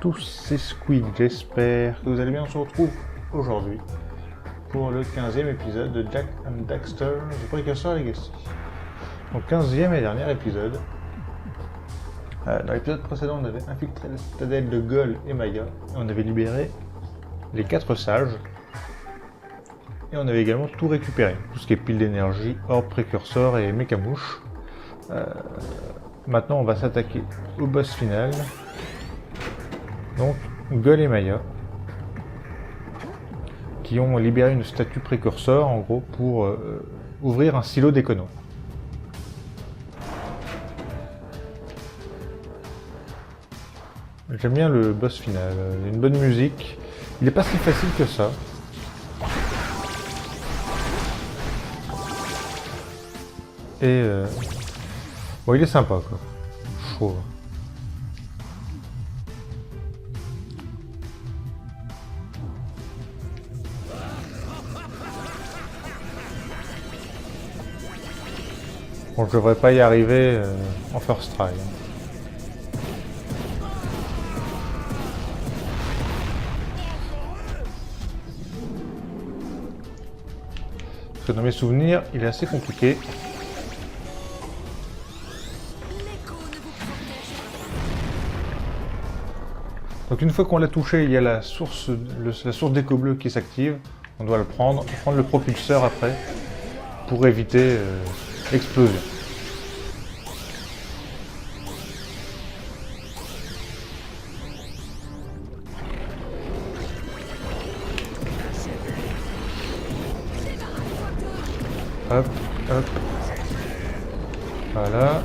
tous, c'est Squid, j'espère que vous allez bien. On se retrouve aujourd'hui pour le 15e épisode de Jak and Daxter, The Precursor Legacy. Donc 15e et dernier épisode. Dans l'épisode précédent, on avait infiltré la citadelle de Gol et Maya, et on avait libéré les 4 sages, et on avait également tout récupéré, tout ce qui est pile d'énergie, orbe, précurseur et mécamouche. Maintenant on va s'attaquer au boss final, donc Gol et Maya, qui ont libéré une statue précurseur en gros pour ouvrir un silo d'écono. J'aime bien le boss final, il y a une bonne musique, il n'est pas si facile que ça. Et bon, il est sympa quoi, je trouve. Bon, je devrais pas y arriver en first try. Parce que dans mes souvenirs, il est assez compliqué. Donc une fois qu'on l'a touché, il y a la source d'écho bleu qui s'active. On doit le prendre le propulseur après pour éviter l'explosion. Hop, hop. Voilà.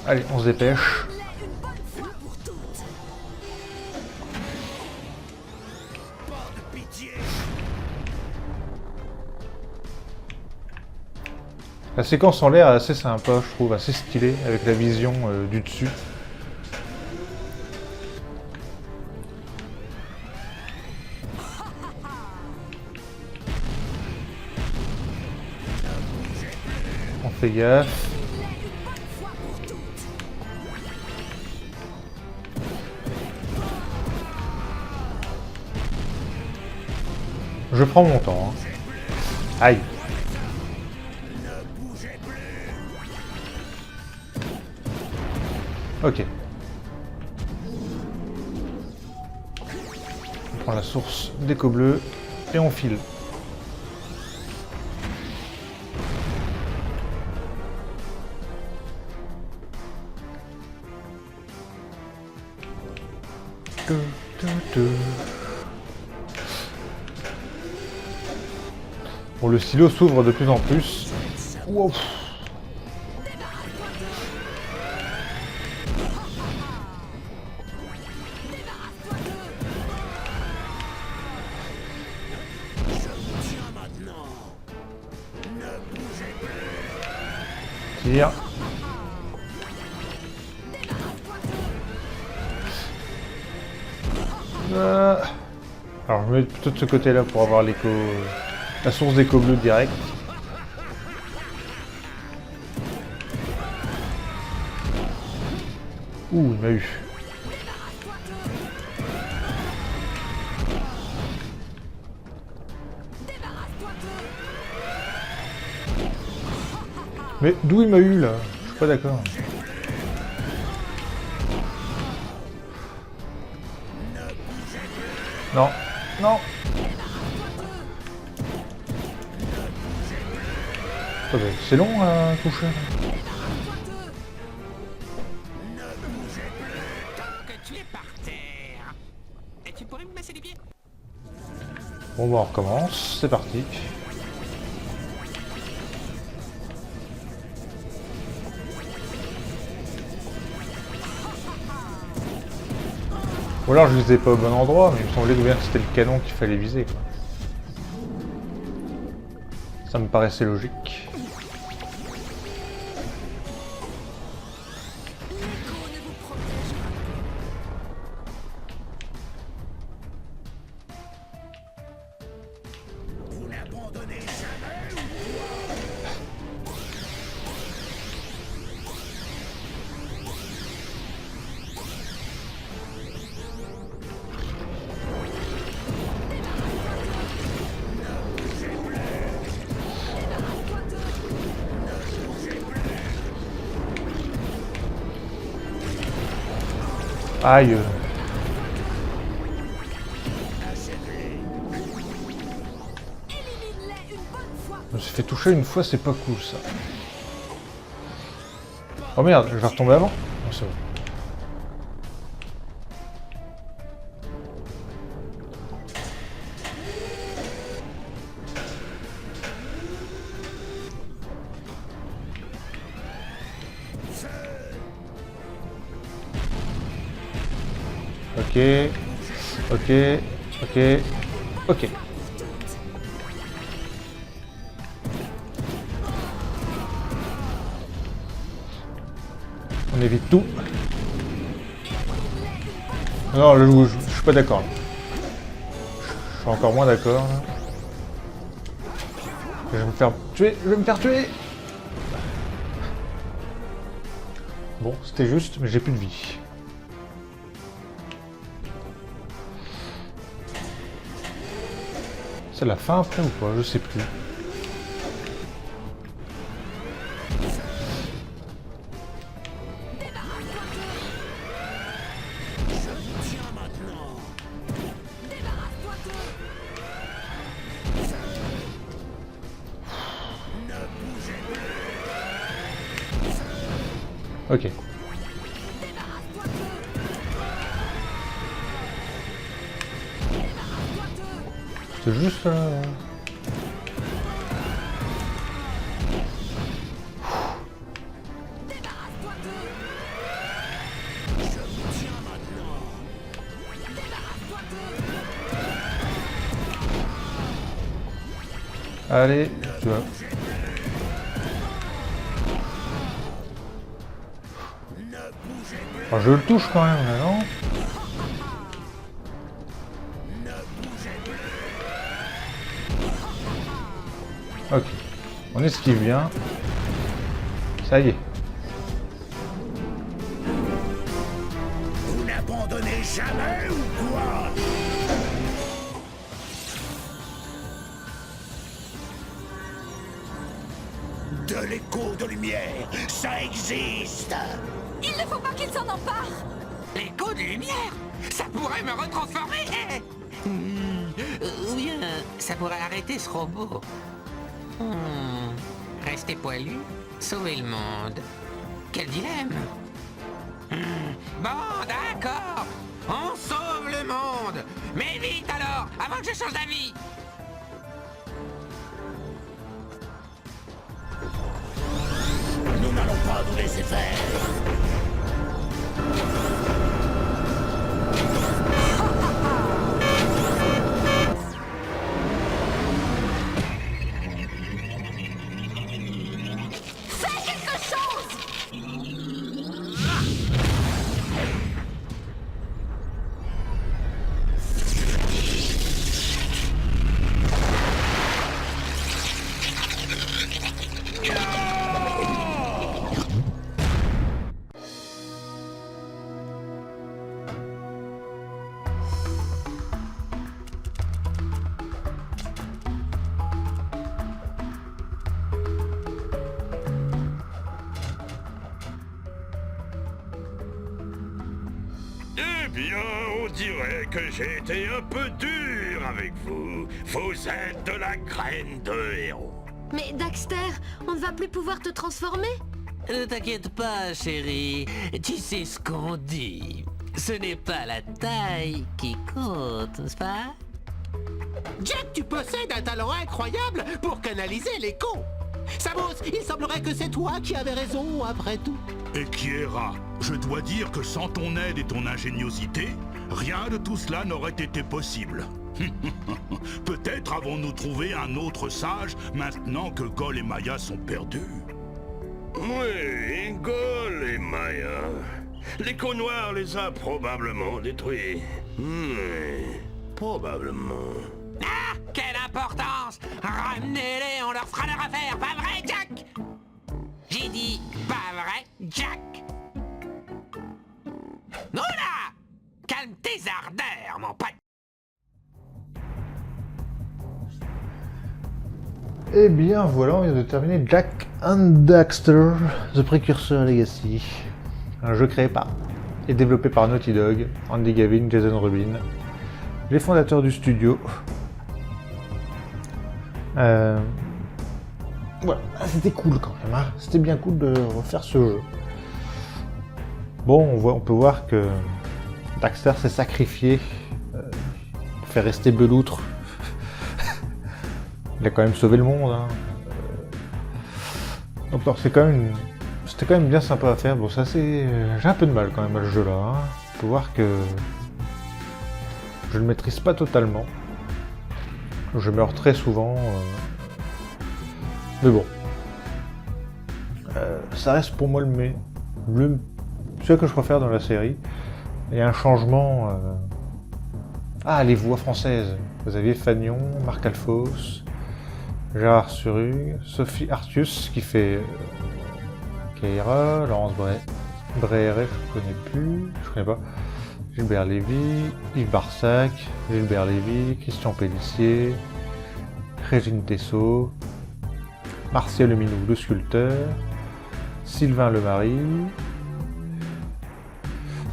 Allez, on se dépêche. La séquence en l'air est assez sympa, je trouve, assez stylée, avec la vision du dessus. On fait gaffe. Je prends mon temps. Hein. Aïe. Ok. On prend la source d'écho bleu et on file. Bon, le silo s'ouvre de plus en plus. Wow. Tire. Alors je me mets plutôt de ce côté là pour avoir l'écho, la source d'écho bleu direct. Ouh, il m'a eu. Mais d'où il m'a eu là? Je suis pas d'accord. Non, non. C'est long à toucher. Bon bah on recommence, c'est parti. Ou alors je visais pas au bon endroit, mais il me semblait bien que c'était le canon qu'il fallait viser, quoi. Ça me paraissait logique. Aïe. Je me suis fait toucher une fois, c'est pas cool ça. Oh merde, je vais retomber avant. Non, c'est bon. Ok, ok, ok, ok. On évite tout. Non, je suis pas d'accord. Je suis encore moins d'accord. Je vais me faire tuer, je vais me faire tuer. Bon, c'était juste, mais j'ai plus de vie. C'est la fin après ou pas? Je sais plus. Ok. C'est juste... Allez, tu vois. Enfin, je le touche quand même, là, non? Ok. On esquive bien. Ça y est. Vous n'abandonnez jamais ou quoi? De l'écho de lumière, ça existe! Il ne faut pas qu'il s'en empare. L'écho de lumière, ça pourrait me retransformer. Ou bien, ça pourrait arrêter ce robot. Rester poilu, sauver le monde. Quel dilemme. Bon, d'accord. On sauve le monde. Mais vite alors, avant que je change d'avis. Nous n'allons pas nous laisser faire! Fais quelque chose. Eh bien, on dirait que j'ai été un peu dur avec vous. Vous êtes de la graine de héros. Mais Daxter, on ne va plus pouvoir te transformer? Ne t'inquiète pas, chérie. Tu sais ce qu'on dit. Ce n'est pas la taille qui compte, n'est-ce pas? Jack, tu possèdes un talent incroyable pour canaliser l'écho. Samus, il semblerait que c'est toi qui avais raison après tout. Et Kiera, je dois dire que sans ton aide et ton ingéniosité, rien de tout cela n'aurait été possible. Peut-être avons-nous trouvé un autre sage maintenant que Gol et Maya sont perdus. Oui, Gol et Maya. L'écho noir les a probablement détruits. Probablement. Ah, quelle importance! Ramenez-les, on leur fera leur affaire, pas vrai, Jack? J'ai dit, pas vrai, Jack? Non là! Calme tes ardeurs, mon pote! Eh bien voilà, on vient de terminer Jack and Daxter, The Precursor Legacy. Un jeu créé par est développé par Naughty Dog, Andy Gavin, Jason Rubin, les fondateurs du studio. Voilà, c'était cool quand même, hein. C'était bien cool de refaire ce jeu. Bon, on peut voir que Daxter s'est sacrifié pour faire rester Beloutre. Il a quand même sauvé le monde, hein. Donc c'était quand même bien sympa à faire. Bon, ça c'est... J'ai un peu de mal quand même à ce jeu-là, hein. On peut voir que je ne le maîtrise pas totalement. Je meurs très souvent. Mais bon. Ça reste pour moi celui que je préfère dans la série. Il y a un changement... Ah, les voix françaises. Vous aviez Fagnon, Marc Alphos, Gérard Surug, Sophie Artius qui fait Keira, Laurence Bréré, je connais pas. Gilbert Lévy, Yves Barsac, Gilbert Lévy, Christian Pellissier, Régine Tessot, Martial Leminou, le sculpteur, Sylvain Lemarie,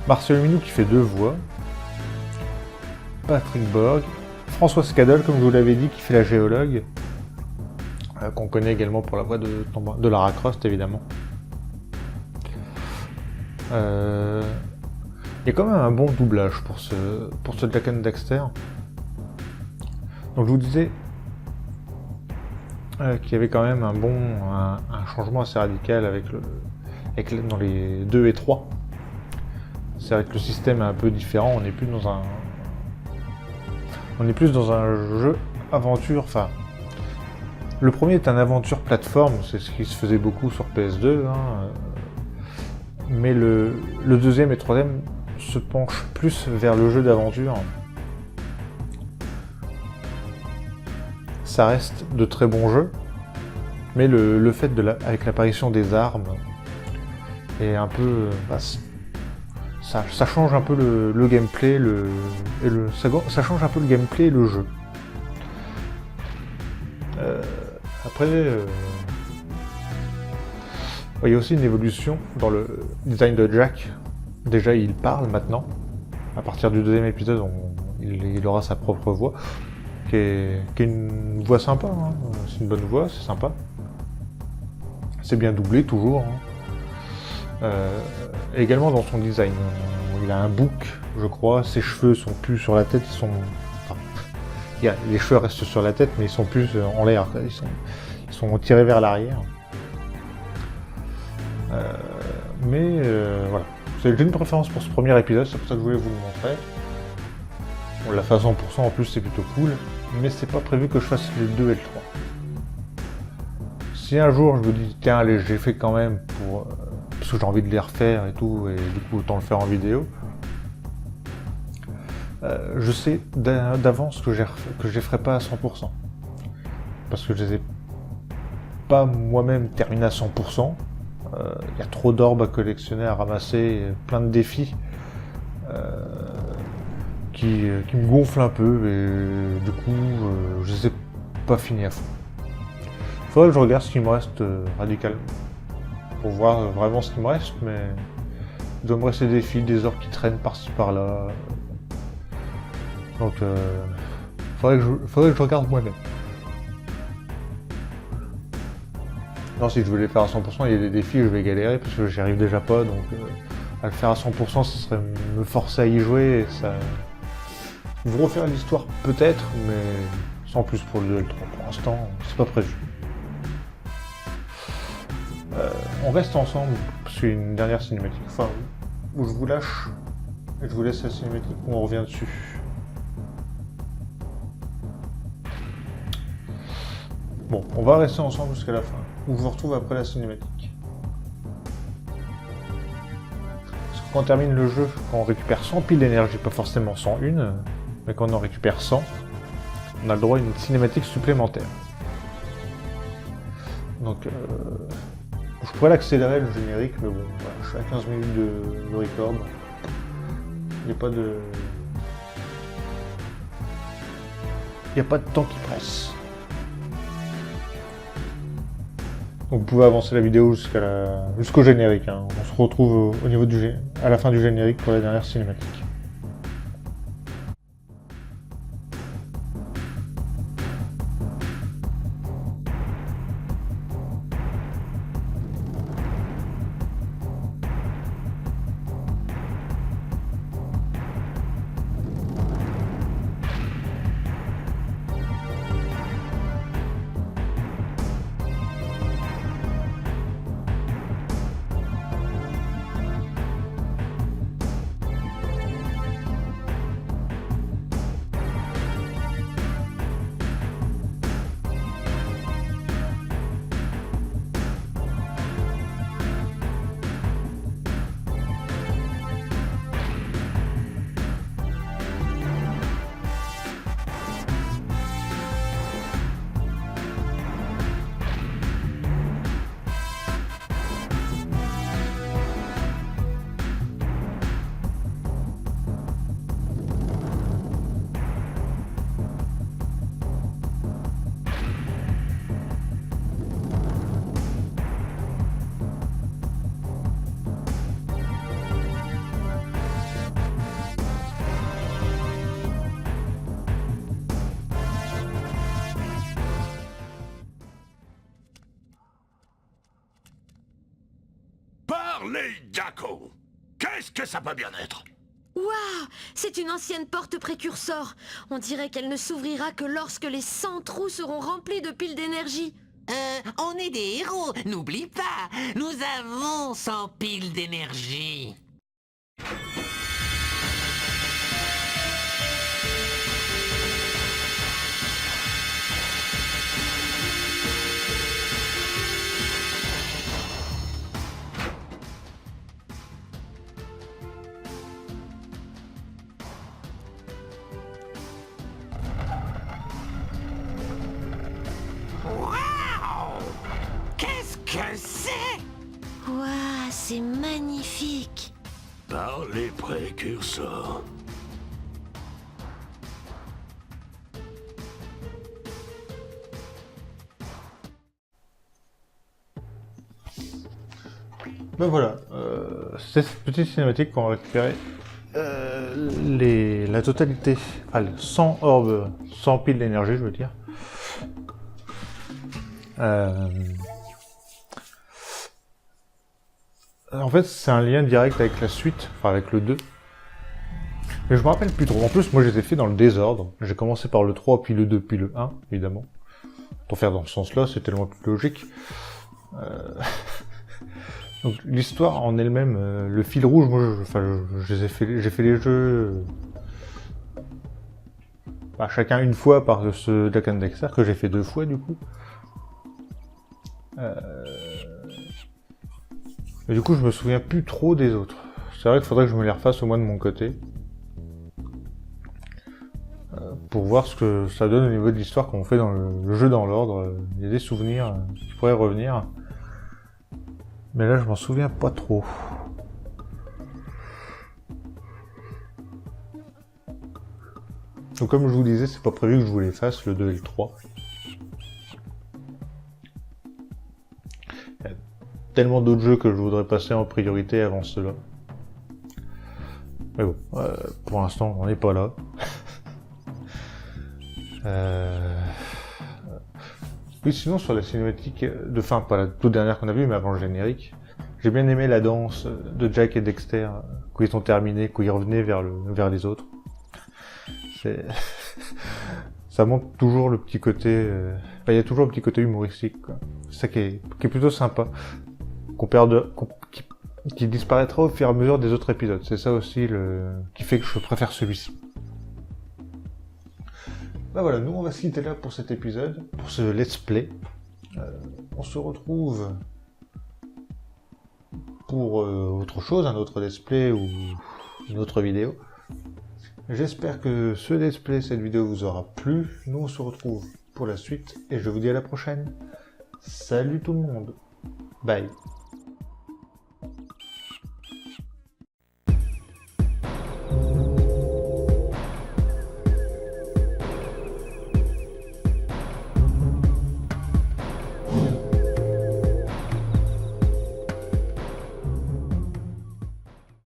Martial Leminou qui fait 2 voix, Patrick Borg, François Scadol, comme je vous l'avais dit, qui fait la géologue, qu'on connaît également pour la voix de Lara Croft, évidemment. Il y a quand même un bon doublage pour ce Jak and Daxter. Donc je vous disais qu'il y avait quand même un changement assez radical dans les 2 et 3. C'est vrai que le système est un peu différent, on est plus dans un jeu aventure, enfin... Le premier est un aventure plateforme, c'est ce qui se faisait beaucoup sur PS2, hein, mais le deuxième et troisième se penchent plus vers le jeu d'aventure. Ça reste de très bons jeux, mais le fait avec l'apparition des armes est un peu... ça change un peu le gameplay, ça change un peu le gameplay et le jeu. Après, il y a aussi une évolution dans le design de Jack. Déjà, il parle maintenant. À partir du 2e épisode, il aura sa propre voix, qui est une voix sympa, hein. C'est une bonne voix, c'est sympa. C'est bien doublé, toujours, hein. Et également dans son design. Il a un bouc, je crois. Ses cheveux sont plus sur la tête, les cheveux restent sur la tête, mais ils sont plus en l'air. Ils sont tirés vers l'arrière. Voilà. J'ai une préférence pour ce premier épisode, c'est pour ça que je voulais vous le montrer. On l'a fait à 100% en plus, c'est plutôt cool. Mais c'est pas prévu que je fasse les 2 et le 3. Si un jour je me dis, tiens, allez, j'ai fait quand même parce que j'ai envie de les refaire et tout, et du coup autant le faire en vidéo. Je sais d'avance que je les ferai pas à 100%. Parce que je les ai pas moi-même terminés à 100%. Il y a trop d'orbes à collectionner, à ramasser, plein de défis qui me gonflent un peu et du coup je les ai pas finis à fond. Faudrait que je regarde ce qu'il me reste radicalement pour voir vraiment ce qu'il me reste, mais il doit me rester des défis, des orbes qui traînent par-ci par-là. Donc faudrait que je regarde moi-même. Non, si je veux les faire à 100%, il y a des défis, je vais galérer parce que j'y arrive déjà pas, donc à le faire à 100%, ce serait me forcer à y jouer, et ça... Vous refaire l'histoire peut-être, mais sans plus pour le 2 et le 3. Pour l'instant, c'est pas prévu. On reste ensemble, parce qu'il y a une dernière cinématique, enfin, où je vous lâche, et je vous laisse la cinématique où on revient dessus. Bon, on va rester ensemble jusqu'à la fin, où je vous retrouve après la cinématique. Parce que quand on termine le jeu, quand on récupère 100 piles d'énergie, pas forcément 101, mais quand on en récupère 100, on a le droit à une cinématique supplémentaire. Donc, je pourrais l'accélérer le générique, mais bon, voilà, je suis à 15 minutes de record. Il n'y a pas de... Il n'y a pas de temps qui presse. Donc vous pouvez avancer la vidéo jusqu'au générique. Hein. On se retrouve au niveau à la fin du générique pour la dernière cinématique. Parlez, Jaco! Qu'est-ce que ça peut bien être? Waouh! C'est une ancienne porte précurseur. On dirait qu'elle ne s'ouvrira que lorsque les 100 trous seront remplis de piles d'énergie. On est des héros, n'oublie pas. Nous avons 100 piles d'énergie. Qu'est-ce que c'est? Waouh, c'est magnifique. Par les précurseurs. Ben voilà, c'est cette petite cinématique qu'on va récupérer la totalité, enfin 100 orbes, 100 piles d'énergie je veux dire. En fait c'est un lien direct avec la suite, enfin avec le 2. Mais je me rappelle plus trop, en plus moi je les ai fait dans le désordre. J'ai commencé par le 3, puis le 2, puis le 1, évidemment. Pour faire dans ce sens-là, c'est tellement plus logique. Donc l'histoire en elle-même, le fil rouge, moi, j'ai fait les jeux, chacun une fois par ce Jack and Dexter que j'ai fait 2 fois du coup. Et du coup, je me souviens plus trop des autres. C'est vrai qu'il faudrait que je me les refasse au moins de mon côté, pour voir ce que ça donne au niveau de l'histoire qu'on fait dans le jeu dans l'ordre. Il y a des souvenirs qui pourraient revenir. Mais là, je m'en souviens pas trop. Donc comme je vous disais, c'est pas prévu que je vous les fasse, le 2 et le 3. Il y a tellement d'autres jeux que je voudrais passer en priorité avant ceux-là. Mais bon, pour l'instant, on n'est pas là. Oui, sinon sur la cinématique de fin, pas la toute dernière qu'on a vue, mais avant le générique, j'ai bien aimé la danse de Jack et Dexter quand ils ont terminé, quand ils revenaient vers les autres. Ça montre toujours le petit côté, il y a toujours le petit côté humoristique, quoi. C'est ça qui est plutôt sympa, qui disparaîtra au fur et à mesure des autres épisodes. C'est ça aussi qui fait que je préfère celui-ci. Bah voilà, nous on va se quitter là pour cet épisode, pour ce let's play. On se retrouve pour autre chose, un autre let's play ou une autre vidéo. J'espère que ce let's play, cette vidéo vous aura plu. Nous on se retrouve pour la suite et je vous dis à la prochaine. Salut tout le monde. Bye.